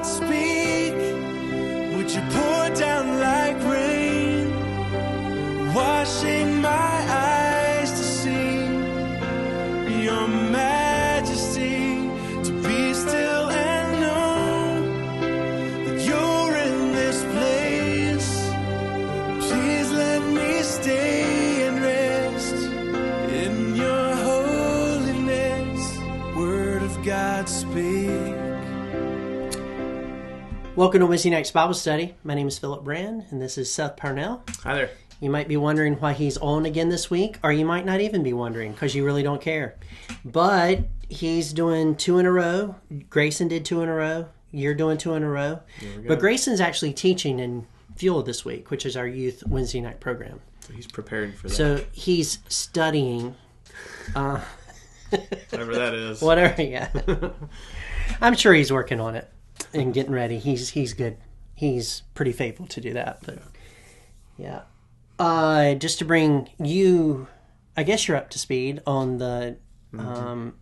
speak? Would you pour down like rain, washing my eyes to see your majesty, to be still and know that you're in this place? Please let me stay and rest in your holiness. Word of God, speak. Welcome to Wednesday Night's Bible Study. My name is Philip Brand, and this is Seth Parnell. Hi there. You might be wondering why he's on again this week, or you might not even be wondering because you really don't care. But he's doing 2 in a row. Grayson did 2 in a row. You're doing 2 in a row. But Grayson's actually teaching in Fuel this week, which is our youth Wednesday night program. So he's preparing for that. So he's studying. Whatever that is. Whatever, yeah. I'm sure he's working on it and getting ready. He's good. He's pretty faithful to do that. But yeah. Just to bring you, I guess you're up to speed on the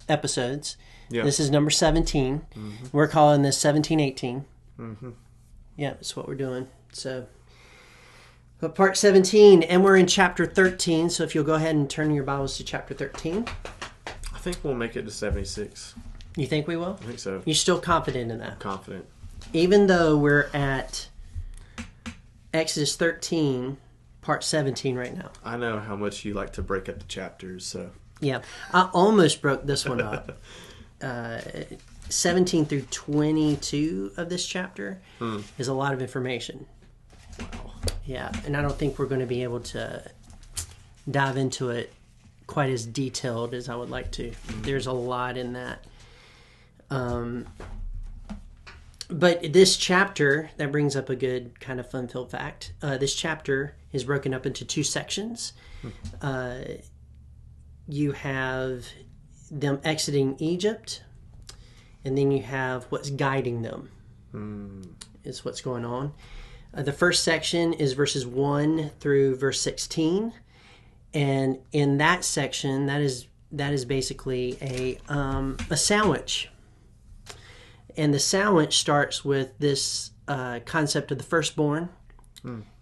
episodes. Yeah. This is number 17. Mm-hmm. We're calling this 1718. Mm-hmm. Yeah, that's what we're doing. So, but part 17, and we're in chapter 13. So if you'll go ahead and turn your Bibles to chapter 13. I think we'll make it to 76. You think we will? I think so. You're still confident in that? I'm confident. Even though we're at Exodus 13, part 17 right now. I know how much you like to break up the chapters, so. Yeah, I almost broke this one up. 17 through 22 of this chapter is a lot of information. Wow. Yeah, and I don't think we're going to be able to dive into it quite as detailed as I would like to. There's a lot in that. But this chapter, that brings up a good kind of fun-filled fact. This chapter is broken up into 2 sections. You have them exiting Egypt, and then you have what's guiding them, is what's going on. The first section is verses 1 through verse 16, and in that section, that is basically a sandwich. And the sandwich starts with this concept of the firstborn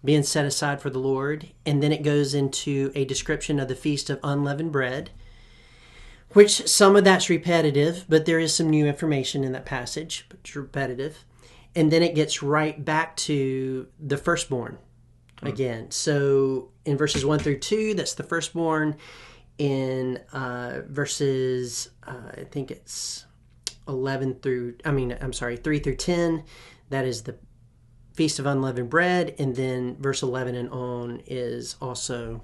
being set aside for the Lord. And then it goes into a description of the Feast of Unleavened Bread, which some of that's repetitive, but there is some new information in that passage, but it's repetitive. And then it gets right back to the firstborn again. So in verses 1 through 2, that's the firstborn. In verses, I think it's 3 through 10, that is the Feast of Unleavened Bread, and then verse 11 and on is also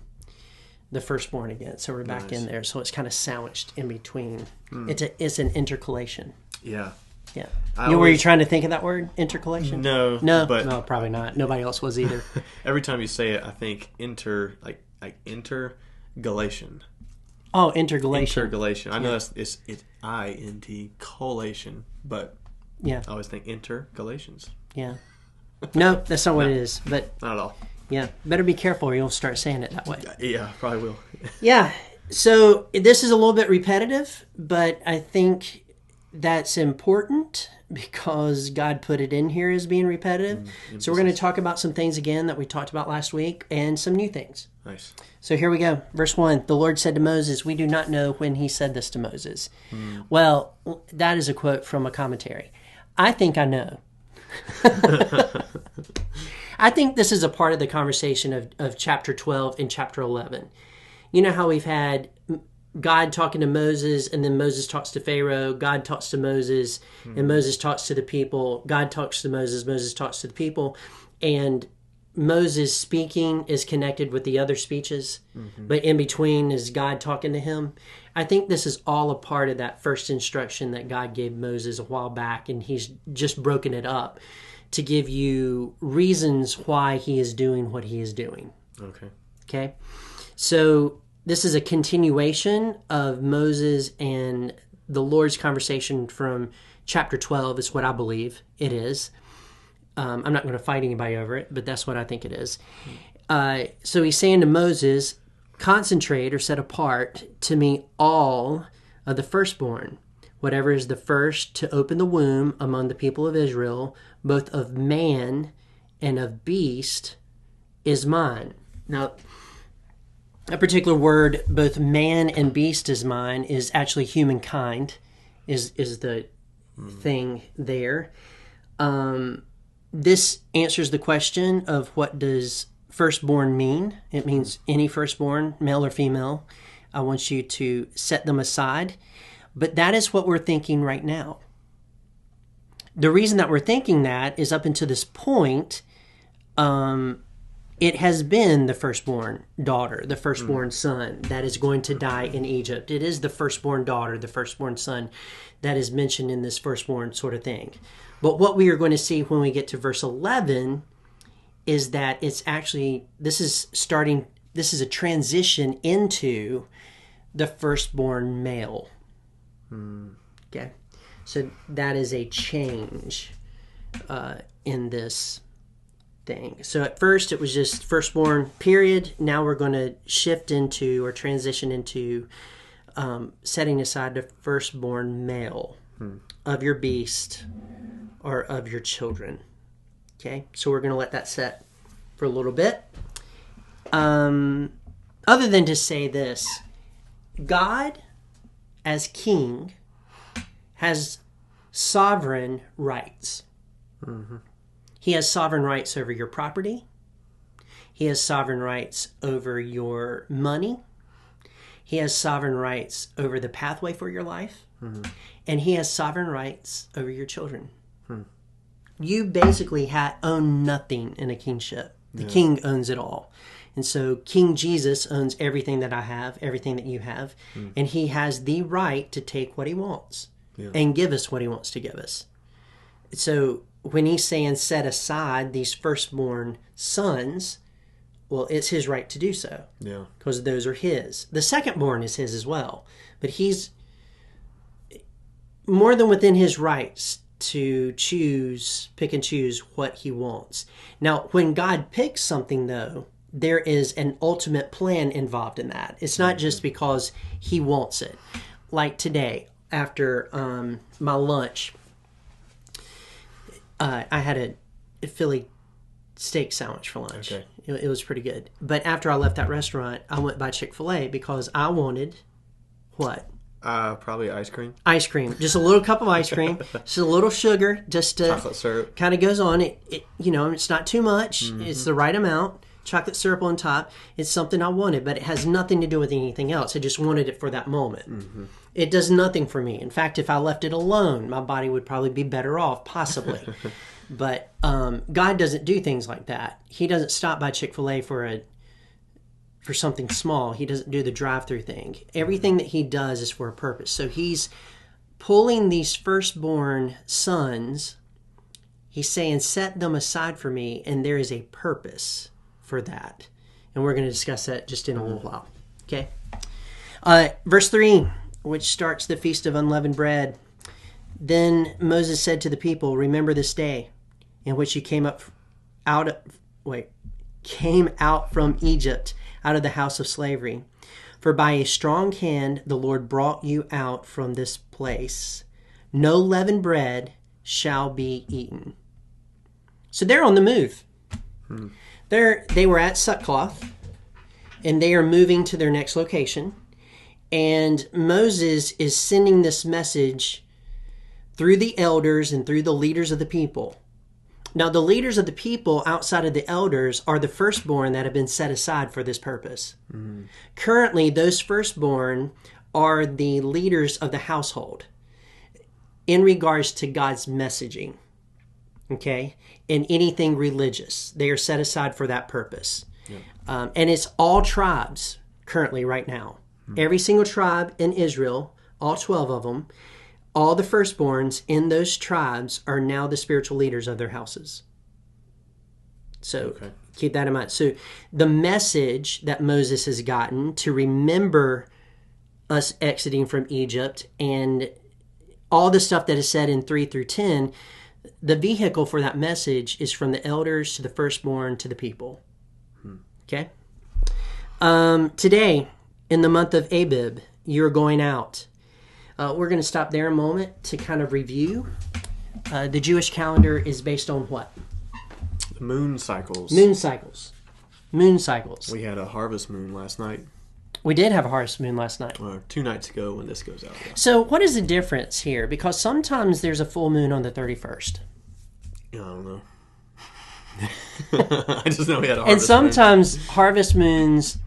the firstborn again. So we're back in there. So it's kind of sandwiched in between. It's an intercalation. Yeah. Yeah. Were you trying to think of that word, intercalation? No. But no, probably not. Nobody else was either. Every time you say it, I think intergalation. Oh, intergalation. Intergalation. I know it's I-N-T, collation, but yeah, I always think intergalations. Yeah. No, that's not what it is. But not at all. Yeah, better be careful or you'll start saying it that way. Yeah, probably will. Yeah, so this is a little bit repetitive, but I think that's important because God put it in here as being repetitive. So we're going to talk about some things again that we talked about last week and some new things. Nice. So here we go. Verse 1, the Lord said to Moses, we do not know when he said this to Moses. Well, that is a quote from a commentary. I think I know. I think this is a part of the conversation of chapter 12 and chapter 11. You know how we've had God talking to Moses, and then Moses talks to Pharaoh, God talks to Moses, and Moses talks to the people, God talks to Moses, Moses talks to the people, and Moses speaking is connected with the other speeches, but in between is God talking to him. I think this is all a part of that first instruction that God gave Moses a while back, and he's just broken it up to give you reasons why he is doing what he is doing. Okay? So this is a continuation of Moses and the Lord's conversation from chapter 12 is what I believe it is. I'm not going to fight anybody over it, but that's what I think it is. So he's saying to Moses, concentrate or set apart to me all of the firstborn, Whatever is the first to open the womb among the people of Israel, both of man and of beast, is mine. Now, a particular word, both man and beast is mine, is actually humankind, is the thing there. This answers the question of what does firstborn mean. It means any firstborn, male or female. I want you to set them aside. But that is what we're thinking right now. The reason that we're thinking that is up until this point, it has been the firstborn daughter, the firstborn son that is going to die in Egypt. It is the firstborn daughter, the firstborn son that is mentioned in this firstborn sort of thing. But what we are going to see when we get to verse 11 is that it's actually, this is a transition into the firstborn male. Okay, so that is a change in this thing. So at first it was just firstborn, period. Now we're going to shift into or transition into setting aside the firstborn male of your beast or of your children. Okay, so we're going to let that set for a little bit. Other than to say this, God as king has sovereign rights. He has sovereign rights over your property. He has sovereign rights over your money. He has sovereign rights over the pathway for your life. And he has sovereign rights over your children. You basically own nothing in a kingship. The king owns it all. And so King Jesus owns everything that I have, everything that you have. And he has the right to take what he wants and give us what he wants to give us. So when he's saying set aside these firstborn sons, well, it's his right to do so. Yeah. Because those are his. The secondborn is his as well. But he's more than within his rights to pick and choose what he wants. Now, when God picks something, though, there is an ultimate plan involved in that. It's not just because he wants it. Like today, after my lunch, I had a Philly steak sandwich for lunch. Okay. It was pretty good. But after I left that restaurant, I went by Chick-fil-A because I wanted what? Probably ice cream. Ice cream. Just a little cup of ice cream. Just a little sugar. Just chocolate syrup. Kind of goes on. It it's not too much. It's the right amount. Chocolate syrup on top. It's something I wanted, but it has nothing to do with anything else. I just wanted it for that moment. It does nothing for me. In fact, if I left it alone, my body would probably be better off, possibly. But God doesn't do things like that. He doesn't stop by Chick-fil-A for something small. He doesn't do the drive-through thing. Everything that he does is for a purpose. So he's pulling these firstborn sons. He's saying, set them aside for me, and there is a purpose for that. And we're going to discuss that just in a little while. Okay? Verse 3, which starts the Feast of Unleavened Bread. Then Moses said to the people, remember this day in which you came out from Egypt, out of the house of slavery. For by a strong hand the Lord brought you out from this place. No leavened bread shall be eaten. So they're on the move. They were at Succoth, and they are moving to their next location. And Moses is sending this message through the elders and through the leaders of the people. Now, the leaders of the people outside of the elders are the firstborn that have been set aside for this purpose. Currently, those firstborn are the leaders of the household in regards to God's messaging, okay, and anything religious. They are set aside for that purpose. And it's all tribes currently right now. Every single tribe in Israel, all 12 of them, all the firstborns in those tribes are now the spiritual leaders of their houses. So keep that in mind. So the message that Moses has gotten to remember us exiting from Egypt and all the stuff that is said in 3 through 10, the vehicle for that message is from the elders to the firstborn to the people. Okay? Today, in the month of Abib, you're going out. We're going to stop there a moment to kind of review. The Jewish calendar is based on what? The moon cycles. Moon cycles. Moon cycles. We had a harvest moon last night. We did have a harvest moon last night. Or 2 nights ago when this goes out. Yeah. So what is the difference here? Because sometimes there's a full moon on the 31st. I don't know. I just know we had a harvest And sometimes harvest moons,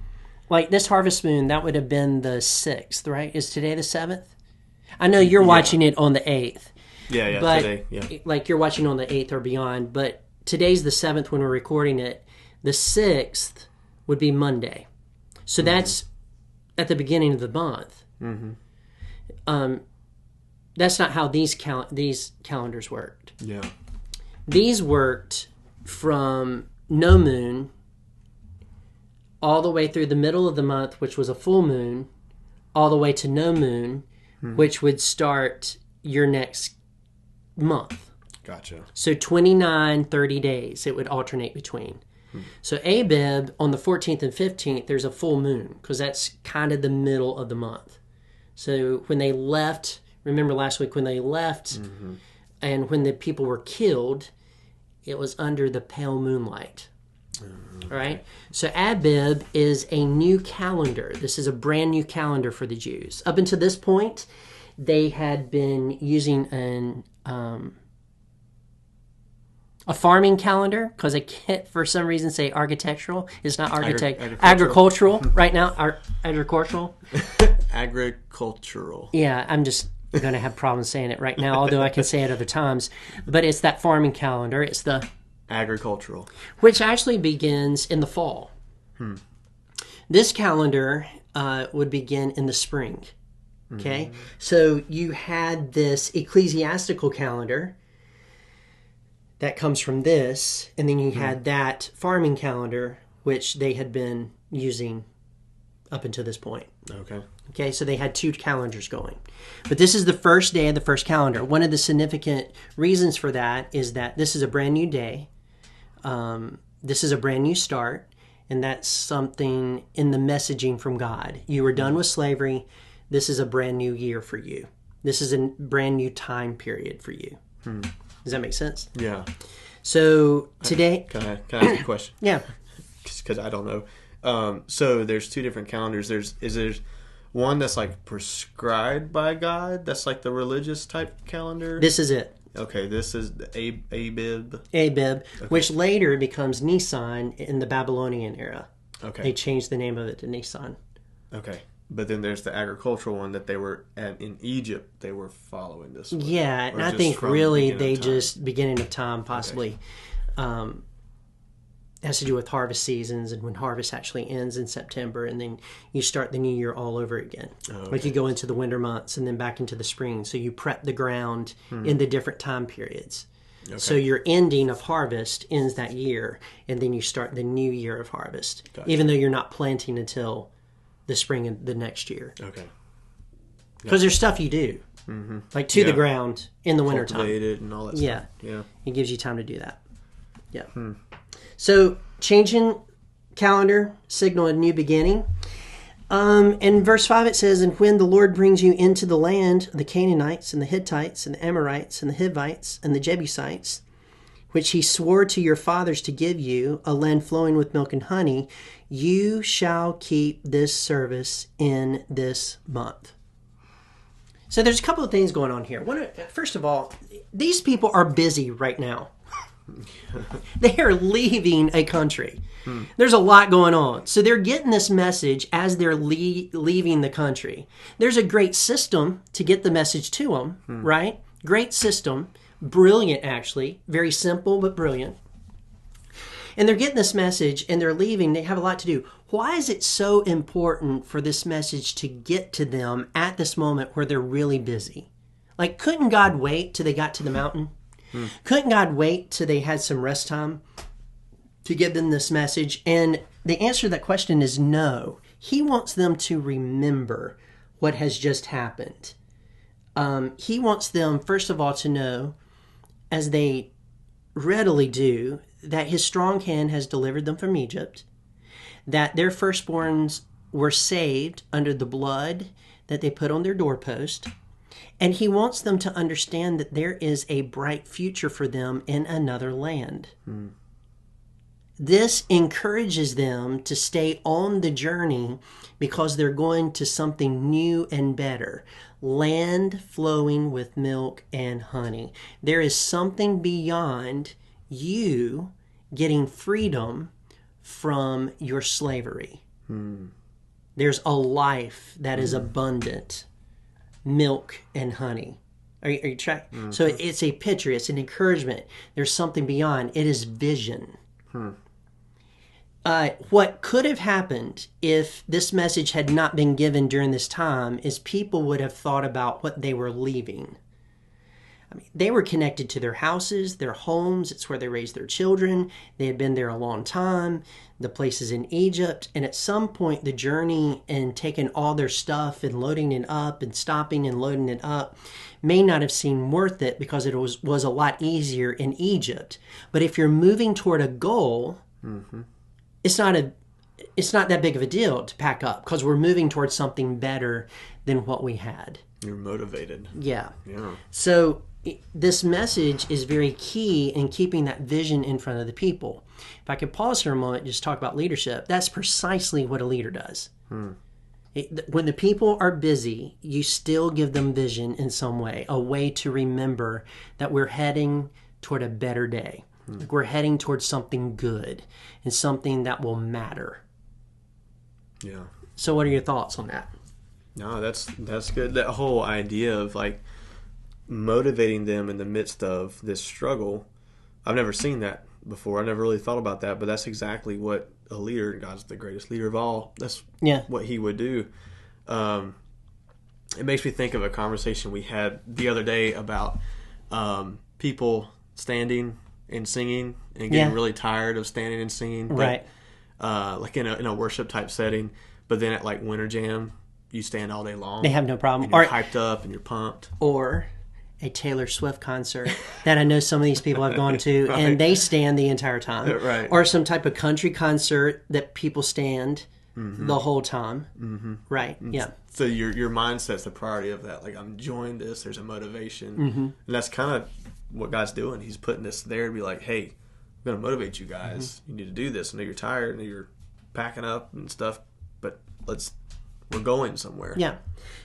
like this harvest moon, that would have been the 6th, right? Is today the 7th? I know you're watching it on the 8th. Yeah, But today. Yeah. like you're watching on the 8th or beyond, but today's the 7th when we're recording it. The 6th would be Monday. So that's at the beginning of the month. That's not how these calendars worked. Yeah. These worked from no moon all the way through the middle of the month, which was a full moon, all the way to no moon, which would start your next month. Gotcha. So 29, 30 days it would alternate between. So Abib, on the 14th and 15th, there's a full moon because that's kind of the middle of the month. So when they left, remember last week when they left and when the people were killed, it was under the pale moonlight. All right? So Abib is a new calendar. This is a brand new calendar for the Jews. Up until this point, they had been using a farming calendar, because I can't for some reason say architectural. It's not agricultural right now. Agricultural. Agricultural. Yeah, I'm just going to have problems saying it right now, although I can say it other times. But it's that farming calendar. It's the Agricultural. which actually begins in the fall. This calendar would begin in the spring. Okay, so you had this ecclesiastical calendar that comes from this, and then you had that farming calendar, which they had been using up until this point. Okay. Okay, so they had 2 calendars going. But this is the first day of the first calendar. One of the significant reasons for that is that this is a brand new day. This is a brand new start, and that's something in the messaging from God. You were done with slavery. This is a brand new year for you. This is a brand new time period for you. Does that make sense? Yeah. So today... Can I ask a question? Yeah. Because I don't know. So there's 2 different calendars. Is there one that's like prescribed by God? That's like the religious type calendar? This is it. Okay, this is the Abib. Abib, which later becomes Nisan in the Babylonian era. Okay. They changed the name of it to Nisan. Okay. But then there's the agricultural one that they were in Egypt. They were following this one. Yeah, Or and I just think from really beginning they of time? just beginning of time possibly has to do with harvest seasons and when harvest actually ends in September, and then you start the new year all over again. Like you go into the winter months and then back into the spring. So you prep the ground in the different time periods. Okay. So your ending of harvest ends that year, and then you start the new year of harvest, even though you're not planting until the spring of the next year. Okay. Because there's stuff you do, like to the ground in the wintertime. Cultivate it and all that stuff. Yeah. It gives you time to do that. Yeah. So changing calendar, signal a new beginning. In verse 5 it says, "And when the Lord brings you into the land of the Canaanites and the Hittites and the Amorites and the Hivites and the Jebusites, which he swore to your fathers to give you, a land flowing with milk and honey, you shall keep this service in this month." So there's a couple of things going on here. First of all, these people are busy right now. They are leaving a country. There's a lot going on. So they're getting this message as they're leaving the country. There's a great system to get the message to them, right? Great system. Brilliant, actually. Very simple, but brilliant. And they're getting this message and they're leaving. They have a lot to do. Why is it so important for this message to get to them at this moment where they're really busy? Like, couldn't God wait till they got to the mountain? Couldn't God wait till they had some rest time to give them this message? And the answer to that question is no. He wants them to remember what has just happened. He wants them, first of all, to know, as they readily do, that his strong hand has delivered them from Egypt, that their firstborns were saved under the blood that they put on their doorpost, And he wants them to understand that there is a bright future for them in another land. This encourages them to stay on the journey because they're going to something new and better. Land flowing with milk and honey. There is something beyond you getting freedom from your slavery. There's a life that is abundant. Milk and honey. Are you tracking? So it's a picture. It's an encouragement. There's something beyond. It is vision. What could have happened if this message had not been given during this time is people would have thought about what they were leaving. I mean, they were connected to their houses, their homes. It's where they raised their children. They had been there a long time. The places in Egypt. And at some point, the journey and taking all their stuff and loading it up and stopping and loading it up may not have seemed worth it because it was a lot easier in Egypt. But if you're moving toward a goal, it's not that big of a deal to pack up because we're moving towards something better than what we had. You're motivated. Yeah. Yeah. So this message is very key in keeping that vision in front of the people. If I could pause for a moment, just talk about leadership. That's precisely what a leader does. When the people are busy, you still give them vision in some way, a way to remember that we're heading toward a better day. Like we're heading towards something good and something that will matter. Yeah. So what are your thoughts on that? No, that's good. That whole idea of like motivating them in the midst of this struggle, I've never seen that before. I never really thought about that, but that's exactly what a leader, God's the greatest leader of all, that's what he would do. It makes me think of a conversation we had the other day about people standing and singing and getting really tired of standing and singing, but, Right. Like in a worship type setting, but then at like Winter Jam, you stand all day long. They have no problem. And you're hyped up and you're pumped. Or a Taylor Swift concert that I know some of these people have gone to, and they stand the entire time. Right. Or some type of country concert that people stand the whole time. Right. Yeah. So your mindset's the priority of that. Like, I'm enjoying this. There's a motivation. And that's kind of what God's doing. He's putting this there to be like, hey, I'm going to motivate you guys. You need to do this. I know you're tired. I know you're packing up and stuff, but we're going somewhere. Yeah.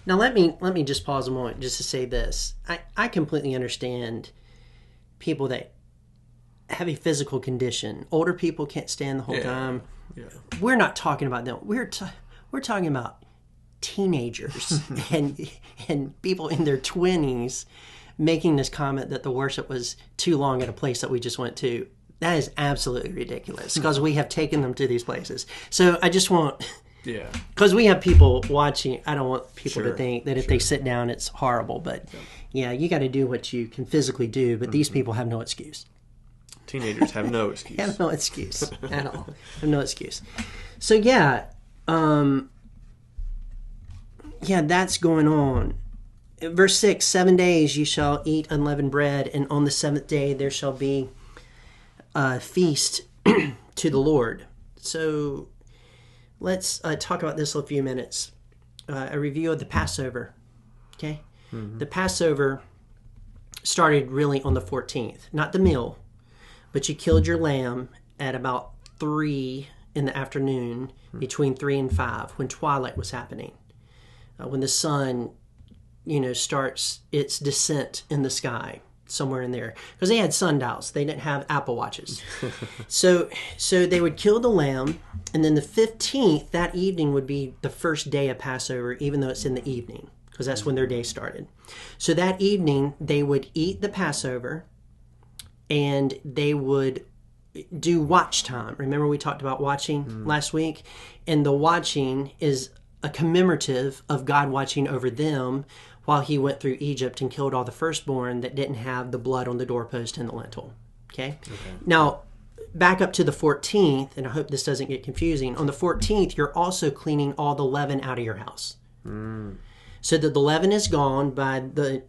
Now let me just pause a moment just to say this. I completely understand people that have a physical condition. Older people can't stand the whole time. Yeah. We're not talking about them. We're talking about teenagers and people in their 20s making this comment that the worship was too long at a place that we just went to. That is absolutely ridiculous because we have taken them to these places. So I just want... Yeah. Because we have people watching. I don't want people to Sure, think that if they sit down, it's horrible. But yeah, you got to do what you can physically do. But these people have no excuse. Teenagers have no excuse. Have no excuse at all. Have no excuse. So yeah, that's going on. Verse 6, 7 days you shall eat unleavened bread, and on the seventh day there shall be a feast to the Lord. So let's talk about this in a few minutes. A review of the Passover. Okay? The Passover started really on the 14th. Not the meal, but you killed your lamb at about 3 in the afternoon, between 3 and 5, when twilight was happening. When the sun, starts its descent in the sky, somewhere in there. Because they had sundials. They didn't have Apple Watches. So they would kill the lamb, and then the 15th, that evening, would be the first day of Passover, even though it's in the evening, because that's when their day started. So that evening, they would eat the Passover, and they would do watch time. Remember we talked about watching last week? And the watching is a commemorative of God watching over them while he went through Egypt and killed all the firstborn that didn't have the blood on the doorpost and the lintel. Okay? Now, back up to the 14th, and I hope this doesn't get confusing. On the 14th, you're also cleaning all the leaven out of your house. So that the leaven is gone by the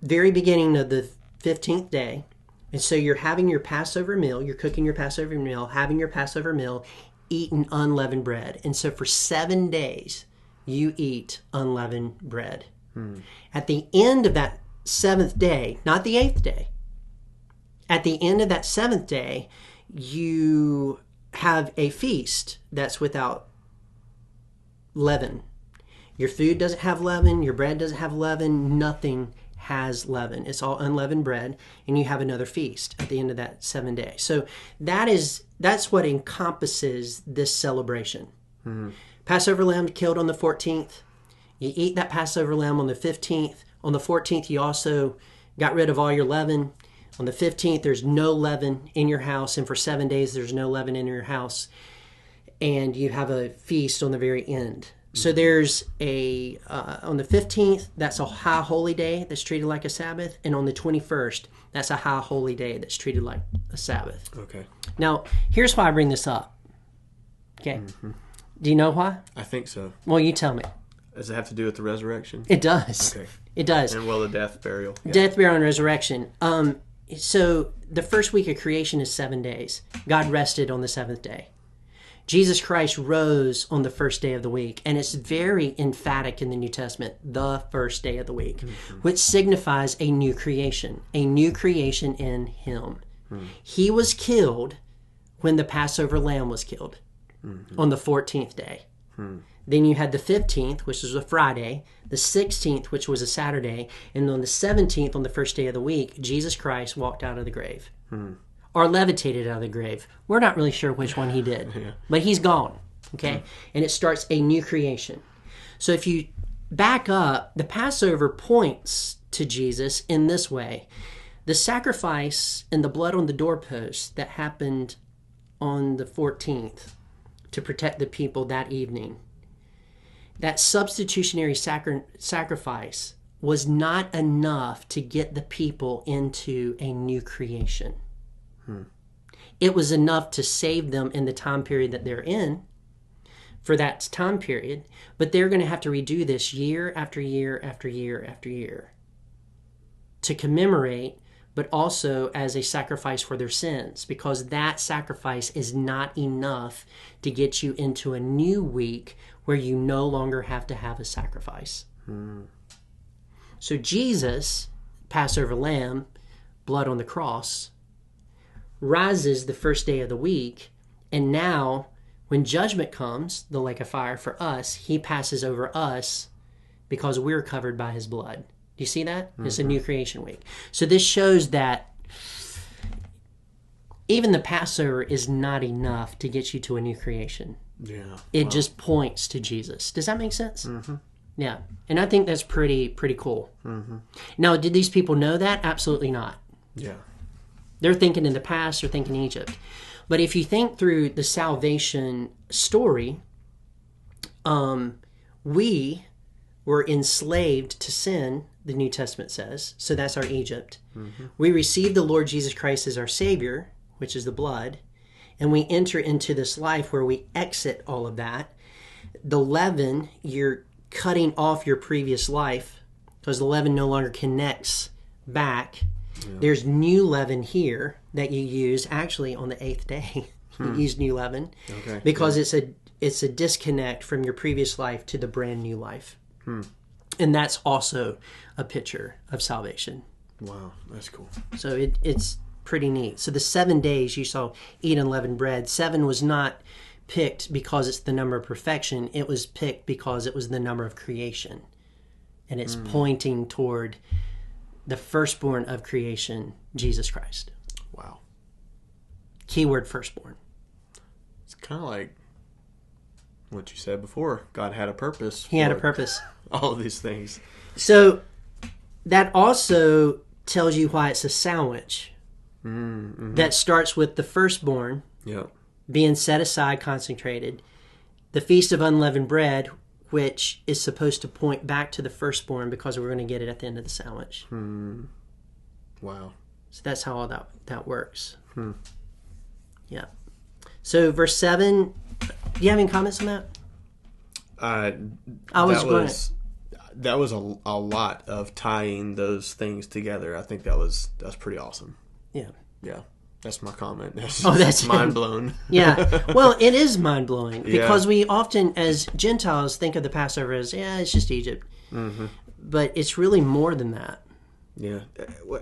very beginning of the 15th day. And so you're having your Passover meal, you're cooking your Passover meal, having your Passover meal, eating unleavened bread. And so for 7 days, you eat unleavened bread. At the end of that 7th day, not the 8th day, at the end of that 7th day, you have a feast that's without leaven. Your food doesn't have leaven, your bread doesn't have leaven, nothing has leaven. It's all unleavened bread, and you have another feast at the end of that 7 days. So that's what encompasses this celebration. Passover lamb killed on the 14th. You eat that Passover lamb on the 15th. On the 14th, you also got rid of all your leaven. On the 15th, there's no leaven in your house. And for 7 days, there's no leaven in your house. And you have a feast on the very end. So there's on the 15th, that's a high holy day that's treated like a Sabbath. And on the 21st, that's a high holy day that's treated like a Sabbath. Okay. Now, here's why I bring this up. Okay. Do you know why? I think so. Well, you tell me. Does it have to do with the resurrection? It does. Okay. It does. And the death, burial. Yeah. Death, burial, and resurrection. So the first week of creation is 7 days. God rested on the 7th day. Jesus Christ rose on the first day of the week, and it's very emphatic in the New Testament, the first day of the week, which signifies a new creation in Him. He was killed when the Passover lamb was killed on the 14th day. Then you had the 15th, which was a Friday, the 16th, which was a Saturday, and on the 17th, on the first day of the week, Jesus Christ walked out of the grave. Or levitated out of the grave. We're not really sure which one he did, but he's gone, okay? And it starts a new creation. So if you back up, the Passover points to Jesus in this way. The sacrifice and the blood on the doorpost that happened on the 14th to protect the people that evening, that substitutionary sacrifice was not enough to get the people into a new creation. It was enough to save them in the time period that they're in for that time period, but they're going to have to redo this year after year after year after year to commemorate, but also as a sacrifice for their sins, because that sacrifice is not enough to get you into a new week where you no longer have to have a sacrifice. So Jesus, Passover lamb, blood on the cross, rises the first day of the week, and now when judgment comes, the lake of fire for us, he passes over us because we're covered by his blood. Do you see that? It's a new creation week. So this shows that even the Passover is not enough to get you to a new creation. Yeah. It just points to Jesus. Does that make sense? Yeah. And I think that's pretty cool. Now, did these people know that? Absolutely not. Yeah. They're thinking in the past, they're thinking Egypt. But if you think through the salvation story, we were enslaved to sin, the New Testament says. So that's our Egypt. We received the Lord Jesus Christ as our Savior, which is the blood. And we enter into this life where we exit all of that. The leaven, you're cutting off your previous life because the leaven no longer connects back. There's new leaven here that you use actually on the 8th day. You use new leaven because it's a disconnect from your previous life to the brand new life. And that's also a picture of salvation. Wow, that's cool. So it's pretty neat. So the 7 days you saw eat unleavened bread, 7 was not picked because it's the number of perfection. It was picked because it was the number of creation. And it's pointing toward the firstborn of creation, Jesus Christ. Wow. Keyword firstborn. It's kind of like what you said before. God had a purpose. He had a purpose. All of these things. So that also tells you why it's a sandwich. That starts with the firstborn being set aside, consecrated. The Feast of Unleavened Bread, which is supposed to point back to the firstborn because we're going to get it at the end of the sandwich. Wow. So that's how all that works. Yeah. So verse 7, do you have any comments on that? That was a lot of tying those things together. I think that's pretty awesome. Yeah. Yeah. That's my comment. That's mind blown. Yeah. Well, it is mind blowing because Yeah. we often, as Gentiles, think of the Passover as, it's just Egypt. But it's really more than that. Yeah,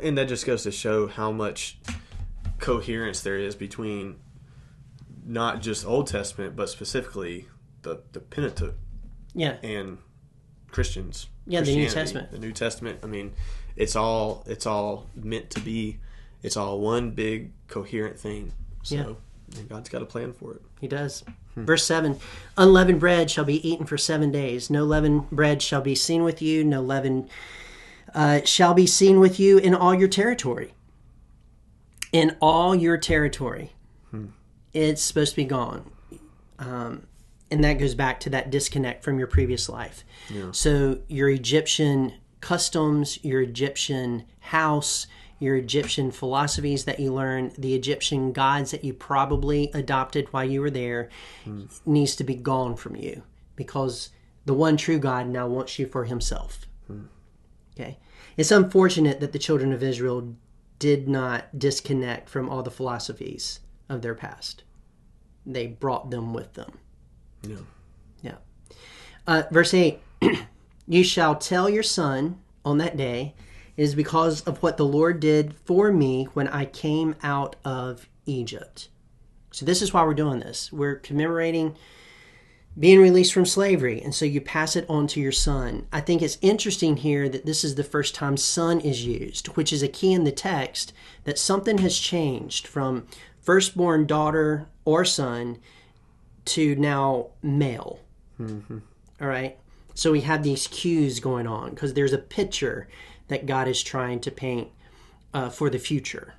and that just goes to show how much coherence there is between not just Old Testament, but specifically the Pentateuch Yeah. and Christians. Yeah, the New Christianity, Testament. The New Testament. I mean, it's all meant to be. It's all one big coherent thing. So, and God's got a plan for it. He does. Verse 7, unleavened bread shall be eaten for 7 days. No leavened bread shall be seen with you. No leaven shall be seen with you in all your territory. In all your territory. It's supposed to be gone. And that goes back to that disconnect from your previous life. Yeah. So your Egyptian customs, your Egyptian house, your Egyptian philosophies that you learned, the Egyptian gods that you probably adopted while you were there, needs to be gone from you because the one true God now wants you for himself. Okay? It's unfortunate that the children of Israel did not disconnect from all the philosophies of their past. They brought them with them. Yeah. Yeah. Verse 8, you shall tell your son on that day, it is because of what the Lord did for me when I came out of Egypt. So this is why we're doing this. We're commemorating being released from slavery. And so you pass it on to your son. I think it's interesting here that this is the first time son is used, which is a key in the text that something has changed from firstborn daughter or son to now male. All right. So we have these cues going on because there's a picture that God is trying to paint for the future.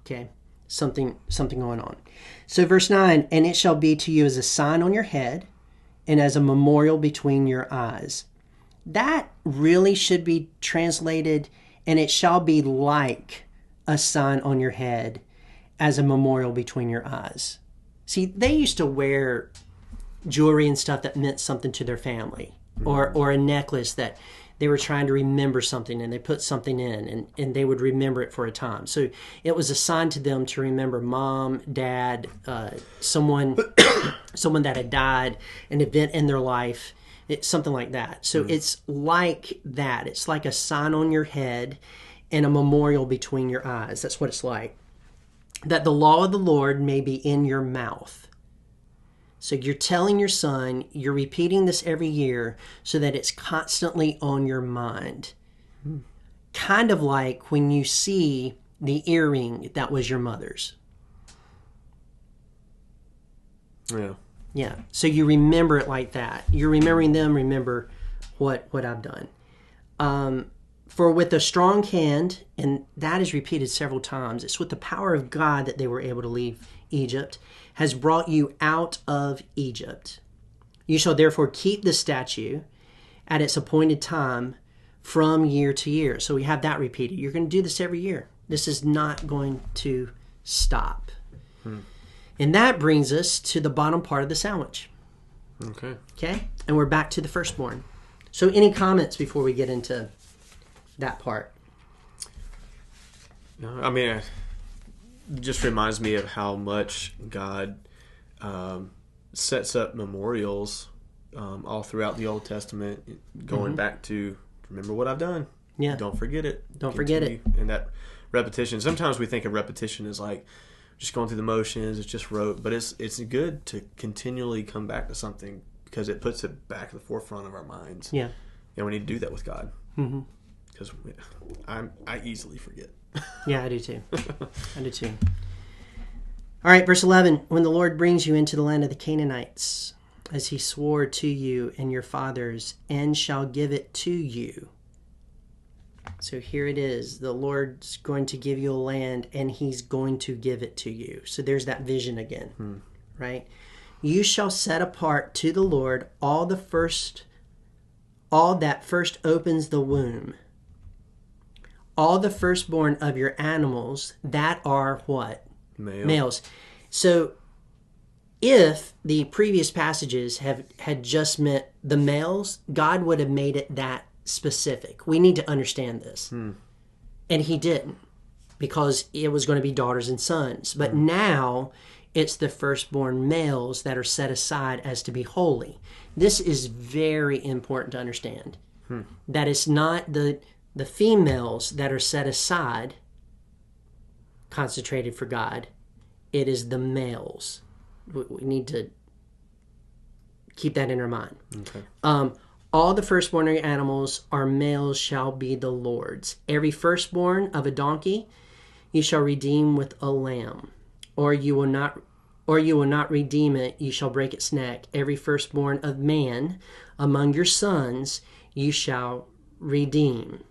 Okay, something going on. So verse 9, and it shall be to you as a sign on your head and as a memorial between your eyes. That really should be translated, and it shall be like a sign on your head as a memorial between your eyes. See, they used to wear jewelry and stuff that meant something to their family, or a necklace that they were trying to remember something and they put something in and they would remember it for a time. So it was a sign to them to remember mom, dad, someone that had died, an event in their life, something like that. So it's like that. It's like a sign on your head and a memorial between your eyes. That's what it's like. That the law of the Lord may be in your mouth. So you're telling your son, you're repeating this every year so that it's constantly on your mind. Kind of like when you see the earring that was your mother's. Yeah. Yeah. So you remember it like that. You're remembering them, remember what I've done. For with a strong hand, and that is repeated several times, it's with the power of God that they were able to leave Egypt, has brought you out of Egypt. You shall therefore keep the statute at its appointed time from year to year. So we have that repeated. You're going to do this every year. This is not going to stop. And that brings us to the bottom part of the sandwich. Okay? And we're back to the firstborn. So any comments before we get into that part? No, I mean, it just reminds me of how much God sets up memorials all throughout the Old Testament, going back to remember what I've done. Yeah. Don't forget it. Don't forget it. And that repetition. Sometimes we think of repetition as like just going through the motions. It's just rote, but it's good to continually come back to something because it puts it back at the forefront of our minds. Yeah. And we need to do that with God. Because I easily forget. Yeah, I do too. I do too. All right, verse 11. When the Lord brings you into the land of the Canaanites, as he swore to you and your fathers, and shall give it to you. So here it is. The Lord's going to give you a land, and he's going to give it to you. So there's that vision again, right? You shall set apart to the Lord all that first opens the womb. All the firstborn of your animals that are what? Males. So if the previous passages had just meant the males, God would have made it that specific. We need to understand this. And he didn't, because it was going to be daughters and sons. But now it's the firstborn males that are set aside as to be holy. This is very important to understand. That it's not the females that are set aside, consecrated for God. It is the males. We need to keep that in our mind. Okay. All the firstborn animals are males shall be the Lord's. Every firstborn of a donkey you shall redeem with a lamb, or you will not redeem it, you shall break its neck. Every firstborn of man among your sons you shall redeem.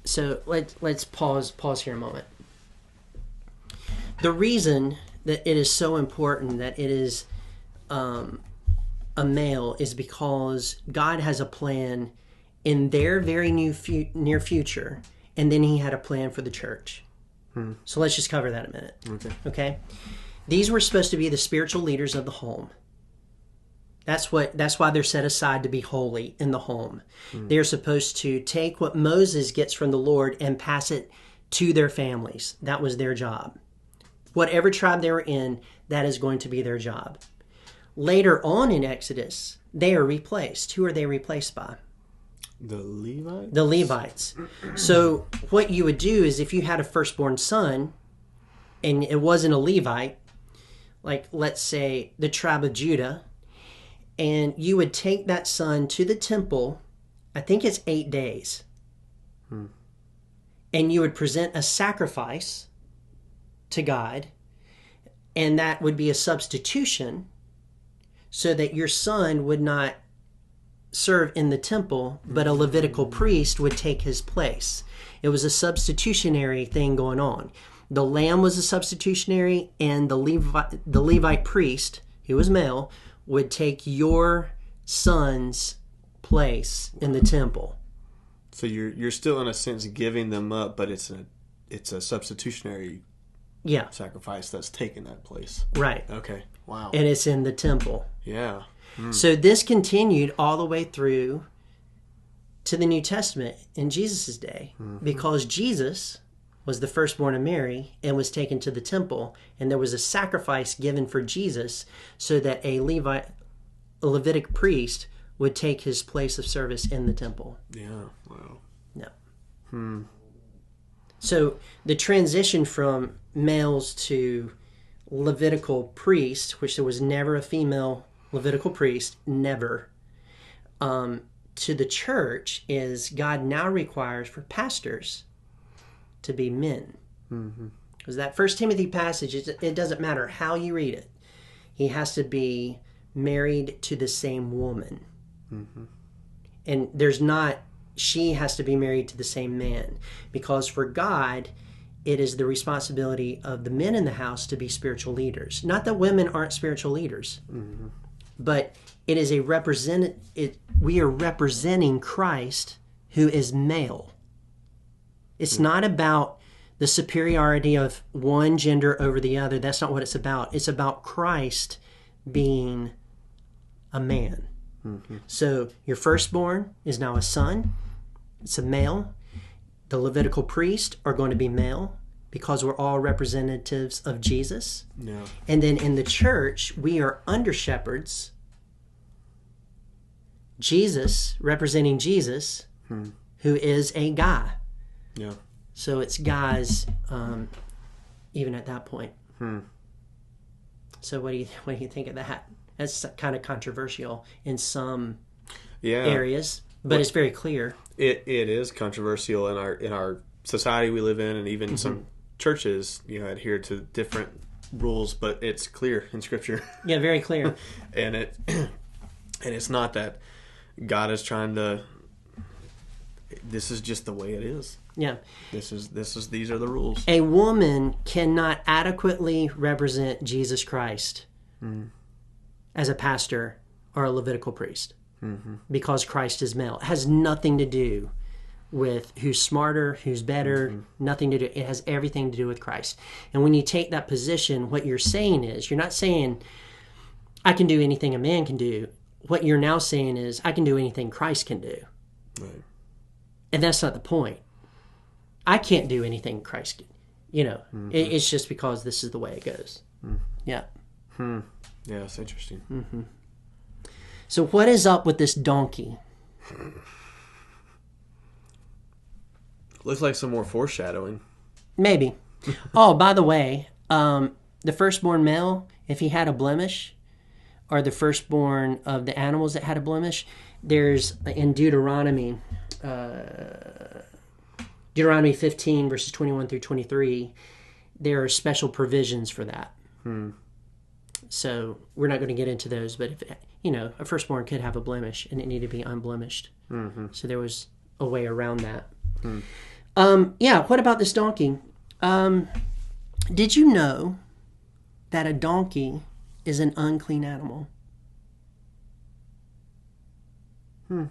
So let's pause here a moment. The reason that it is so important that it is a male is because God has a plan in their very near future, and then he had a plan for the church. So let's just cover that a minute. Okay. These were supposed to be the spiritual leaders of the home. That's why they're set aside to be holy in the home. They're supposed to take what Moses gets from the Lord and pass it to their families. That was their job. Whatever tribe they were in, that is going to be their job. Later on in Exodus, they are replaced. Who are they replaced by? The Levites? The Levites. So what you would do is if you had a firstborn son and it wasn't a Levite, like let's say the tribe of Judah, and you would take that son to the temple, I think it's 8 days, and you would present a sacrifice to God, and that would be a substitution so that your son would not serve in the temple, but a Levitical priest would take his place. It was a substitutionary thing going on. The lamb was a substitutionary, and the Levite priest, who was male, would take your son's place in the temple. So you're still in a sense giving them up, but it's a substitutionary sacrifice that's taking that place. Right. Okay. Wow. And it's in the temple. Yeah. So this continued all the way through to the New Testament in Jesus' day, because Jesus was the firstborn of Mary and was taken to the temple, and there was a sacrifice given for Jesus so that a Levitic priest would take his place of service in the temple. Yeah. Wow. Yeah. So the transition from males to Levitical priest, which there was never a female Levitical priest, never, to the church is God now requires for pastors to be men. Because that 1 Timothy passage, it doesn't matter how you read it. He has to be married to the same woman. And there's not, she has to be married to the same man. Because for God, it is the responsibility of the men in the house to be spiritual leaders. Not that women aren't spiritual leaders. But it is we are representing Christ, who is male. It's not about the superiority of one gender over the other. That's not what it's about. It's about Christ being a man. So your firstborn is now a son. It's a male. The Levitical priests are going to be male because we're all representatives of Jesus. Yeah. And then in the church, we are under shepherds. Jesus, representing Jesus, who is a guy. Yeah. So it's guys, even at that point. So what do you think of that? That's kind of controversial in some areas, but it's very clear. It is controversial in our society we live in, and even some churches, adhere to different rules, but it's clear in Scripture. Yeah, very clear. and it's not that God is trying to. This is just the way it is. Yeah. These are the rules. A woman cannot adequately represent Jesus Christ as a pastor or a Levitical priest because Christ is male. It has nothing to do with who's smarter, who's better, nothing to do. It has everything to do with Christ. And when you take that position, what you're saying is, you're not saying, I can do anything a man can do. What you're now saying is, I can do anything Christ can do. Right. And that's not the point. I can't do anything Christ can. You know, it's just because this is the way it goes. Yeah. Yeah, it's interesting. So what is up with this donkey? Looks like some more foreshadowing. Maybe. Oh, by the way, the firstborn male, if he had a blemish, or the firstborn of the animals that had a blemish, there's in Deuteronomy 15 verses 21 through 23, there are special provisions for that. So we're not going to get into those, but if a firstborn could have a blemish and it needed to be unblemished. So there was a way around that. What about this donkey? Did you know that a donkey is an unclean animal? I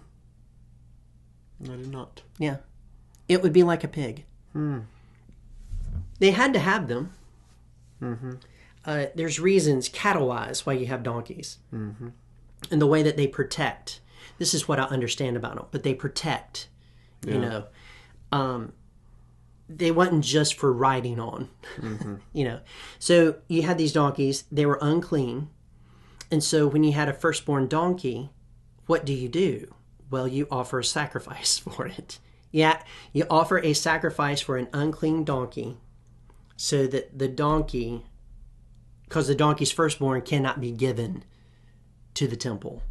did not. Yeah. It would be like a pig. They had to have them. There's reasons, cattle-wise, why you have donkeys. And the way that they protect. This is what I understand about them. But they protect, you know. They wasn't just for riding on. So you had these donkeys. They were unclean. And so when you had a firstborn donkey, what do? Well, you offer a sacrifice for it. Yeah, you offer a sacrifice for an unclean donkey so that the donkey, because the donkey's firstborn cannot be given to the temple.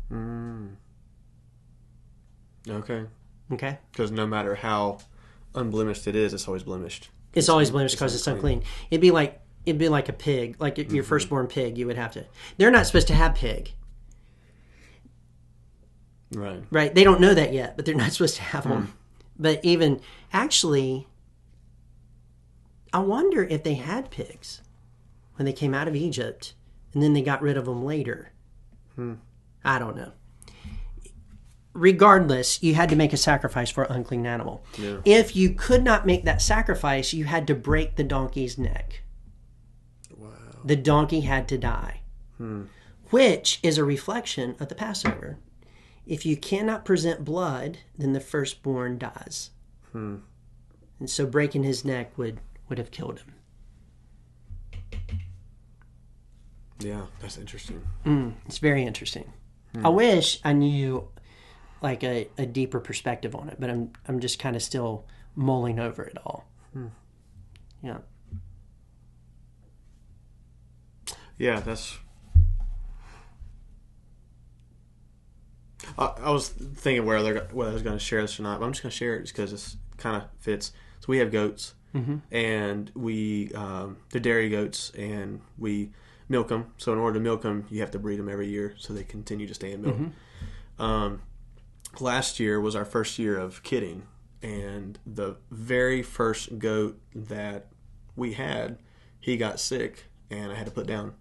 Okay. Okay? Because no matter how unblemished it is, it's always blemished. It's always blemished because it's unclean. It'd be like a pig, like your firstborn pig. You would have to. They're not supposed to have pig. Right. They don't know that yet, but they're not supposed to have them. But even actually, I wonder if they had pigs when they came out of Egypt, and then they got rid of them later. I don't know. Regardless, you had to make a sacrifice for an unclean animal. Yeah. If you could not make that sacrifice, you had to break the donkey's neck. Wow. The donkey had to die, which is a reflection of the Passover. If you cannot present blood, then the firstborn dies. And so breaking his neck would have killed him. Yeah, that's interesting. It's very interesting. I wish I knew like a deeper perspective on it, but I'm just kind of still mulling over it all. Yeah. Yeah, that's... I was thinking whether I was going to share this or not, but I'm just going to share it just because it kind of fits. So we have goats, and they're dairy goats, and we milk them. So in order to milk them, you have to breed them every year so they continue to stay in milk. Last year was our first year of kidding, and the very first goat that we had, he got sick, and I had to put down.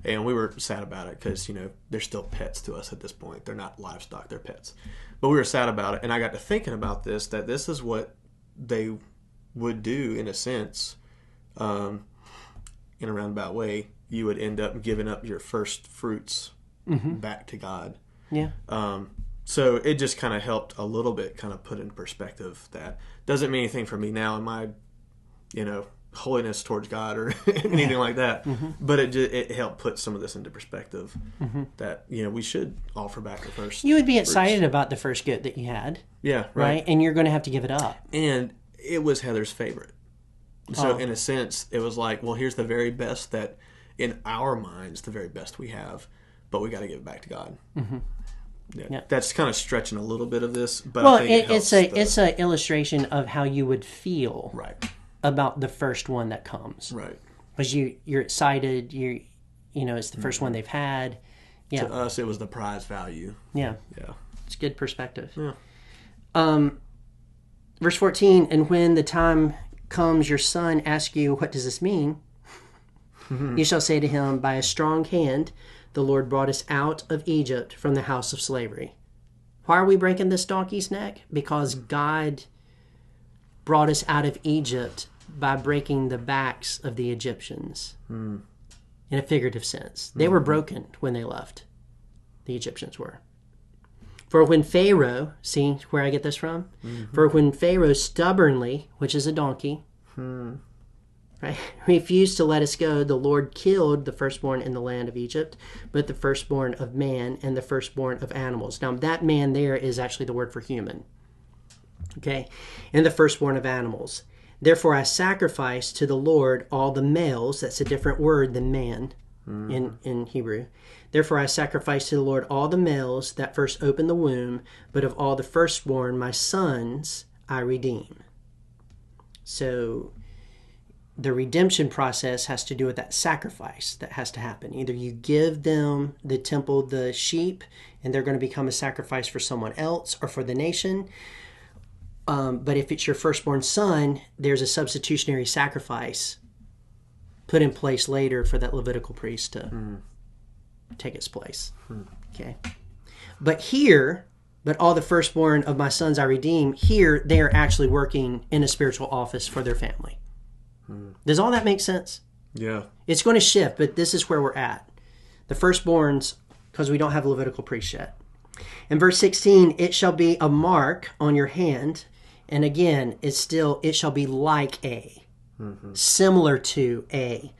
And we were sad about it because, they're still pets to us at this point. They're not livestock, they're pets. But we were sad about it. And I got to thinking about this, that this is what they would do in a sense, in a roundabout way. You would end up giving up your first fruits back to God. Yeah. So it just kind of helped a little bit kind of put in perspective that doesn't mean anything for me now in my, holiness towards God or anything like that. But it helped put some of this into perspective that, we should offer back the first. You would be excited about the first goat that you had. Yeah, right. And you're going to have to give it up. And it was Heather's favorite. So in a sense, it was like, well, here's the very best that in our minds, the very best we have, but we got to give it back to God. Yeah. That's kind of stretching a little bit of this, but well, I think it's an illustration of how you would feel about the first one that comes. Right. Because you're excited, it's the first one they've had. Yeah. To us, it was the prize value. Yeah. Yeah. It's good perspective. Yeah. Verse 14, and when the time comes your son asks you, what does this mean? You shall say to him, by a strong hand, the Lord brought us out of Egypt from the house of slavery. Why are we breaking this donkey's neck? Because God brought us out of Egypt by breaking the backs of the Egyptians. In a figurative sense. They were broken when they left. The Egyptians were. For when Pharaoh, see where I get this from? For when Pharaoh stubbornly, which is a donkey, right, refused to let us go, the Lord killed the firstborn in the land of Egypt, but the firstborn of man and the firstborn of animals. Now, that man there is actually the word for human. Okay, and the firstborn of animals. Therefore, I sacrifice to the Lord all the males. That's a different word than man in Hebrew. Therefore, I sacrifice to the Lord all the males that first open the womb, but of all the firstborn, my sons, I redeem. So the redemption process has to do with that sacrifice that has to happen. Either you give them the temple, the sheep, and they're going to become a sacrifice for someone else or for the nation. But if it's your firstborn son, there's a substitutionary sacrifice put in place later for that Levitical priest to take its place. Okay. But here, but all the firstborn of my sons I redeem, here they are actually working in a spiritual office for their family. Does all that make sense? Yeah. It's going to shift, but this is where we're at. The firstborns, because we don't have Levitical priests yet. In verse 16, it shall be a mark on your hand. And again, it shall be like a, similar to a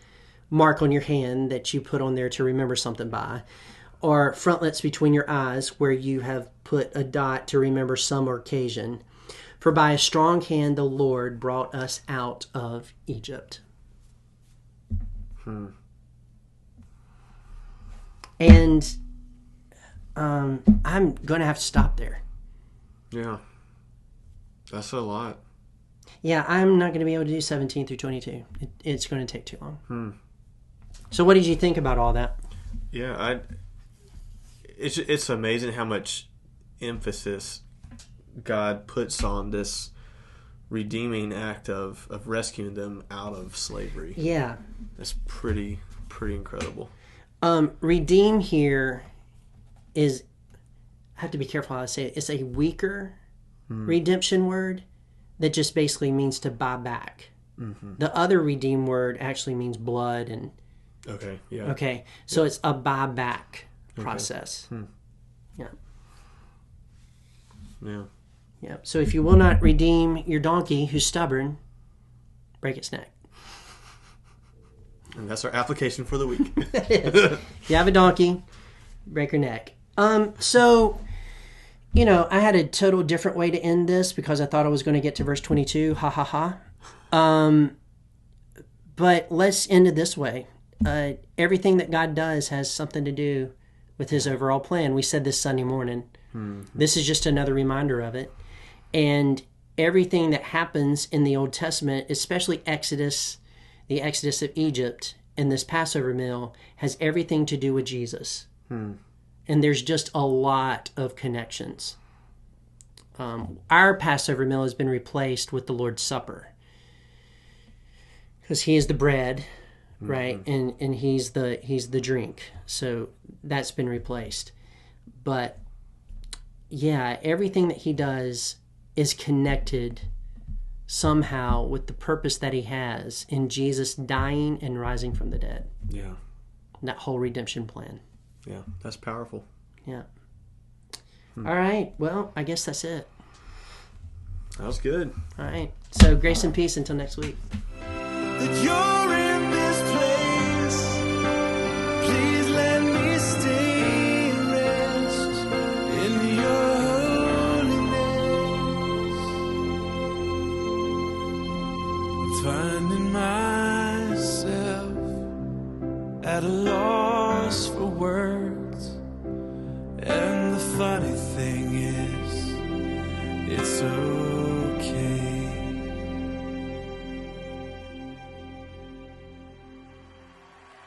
mark on your hand that you put on there to remember something by, or frontlets between your eyes where you have put a dot to remember some occasion. For by a strong hand the Lord brought us out of Egypt. And I'm going to have to stop there. Yeah. That's a lot. Yeah, I'm not going to be able to do 17 through 22. It's going to take too long. So what did you think about all that? Yeah, it's amazing how much emphasis God puts on this redeeming act of rescuing them out of slavery. Yeah. That's pretty incredible. Redeem here is, I have to be careful how I say it, it's a weaker redemption word that just basically means to buy back. The other redeem word actually means blood and... Okay, yeah. Okay, so it's a buy back process. Yeah. Yeah. Yeah. So if you will not redeem your donkey who's stubborn, break its neck. And that's our application for the week. If you have a donkey, break her neck. So, I had a total different way to end this because I thought I was going to get to verse 22. Ha ha ha. But let's end it this way. Everything that God does has something to do with his overall plan. We said this Sunday morning. This is just another reminder of it. And everything that happens in the Old Testament, especially Exodus, the Exodus of Egypt, and this Passover meal, has everything to do with Jesus. And there's just a lot of connections. Our Passover meal has been replaced with the Lord's Supper. Because he is the bread, right? And he's the drink. So that's been replaced. But yeah, everything that he does is connected somehow with the purpose that he has in Jesus dying and rising from the dead. Yeah. That whole redemption plan. Yeah, that's powerful. Yeah. All right. Well, I guess that's it. That was good. All right. So grace and peace until next week. That you're in this place. Please let me stay and rest in your holiness. I'm finding myself at a loss for words, and the funny thing is, it's so